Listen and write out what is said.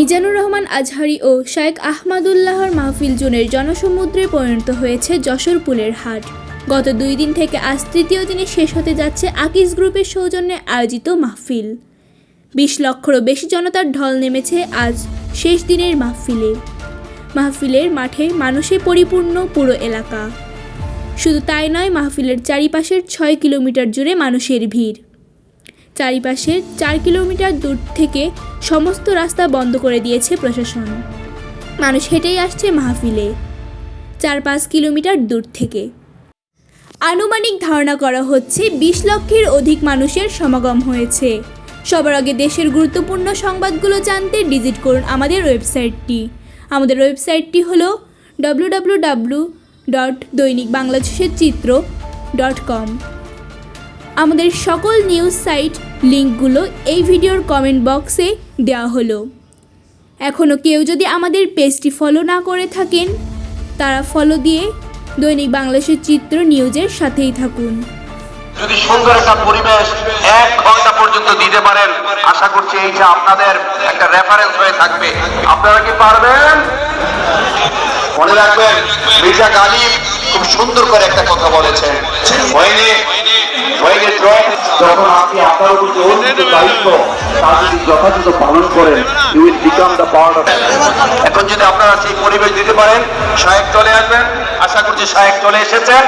মিজানুর রহমান আজহারী ও শায়েখ আহমদুল্লাহর মাহফিল জুনের জনসমুদ্রে পরিণত হয়েছে যশোর পুলের হাট। গত 2 দিন থেকে আজ তৃতীয় দিনে শেষ হতে যাচ্ছে আকিজ গ্রুপের সৌজন্যে আয়োজিত মাহফিল। 20 লক্ষেরও বেশি জনতার ঢল নেমেছে আজ শেষ দিনের মাহফিলে। মাহফিলের মাঠে মানুষে পরিপূর্ণ পুরো এলাকা। শুধু তাই নয়, মাহফিলের চারিপাশের 6 কিলোমিটার জুড়ে মানুষের ভিড়। চারিপাশের 4 কিলোমিটার দূর থেকে সমস্ত রাস্তা বন্ধ করে দিয়েছে প্রশাসন। মানুষ হেঁটেই আসছে মাহফিলে 4-5 কিলোমিটার দূর থেকে। আনুমানিক ধারণা করা হচ্ছে 20 লক্ষের অধিক মানুষের সমাগম হয়েছে। সবার আগে দেশের গুরুত্বপূর্ণ সংবাদগুলো জানতে ভিজিট করুন আমাদের ওয়েবসাইটটি। আমাদের ওয়েবসাইটটি হলো www.doinikbangladesherchitro.com। আমাদের সকল নিউজ সাইট লিঙ্কগুলো এই ভিডিওর কমেন্ট বক্সে দেওয়া হলো। এখনও কেউ যদি আমাদের পেজটি ফলো না করে থাকেন, তারা ফলো দিয়ে দৈনিক বাংলাদেশের চিত্র নিউজের সাথেই থাকুন। যদি সুন্দর একটা পরিবেশ 1 ঘন্টা পর্যন্ত দিতে পারেন, আশা করছি এইটা আপনাদের একটা রেফারেন্স হয়ে থাকবে। আপনারা কি পারবেন? মনে রাখবেন, মির্জা গালিব খুব সুন্দর করে একটা কথা বলেছেন, যখন আপনি আপনার উপর যে অর্পিত দায়িত্ব তা যদি যথাযথ পালন করেন, you will become the part of. এখন যদি আপনারা সেই পরিবেশ দিতে পারেন, শায়েখ চলে আসবেন। আশা করছি শায়েখ চলে এসেছেন।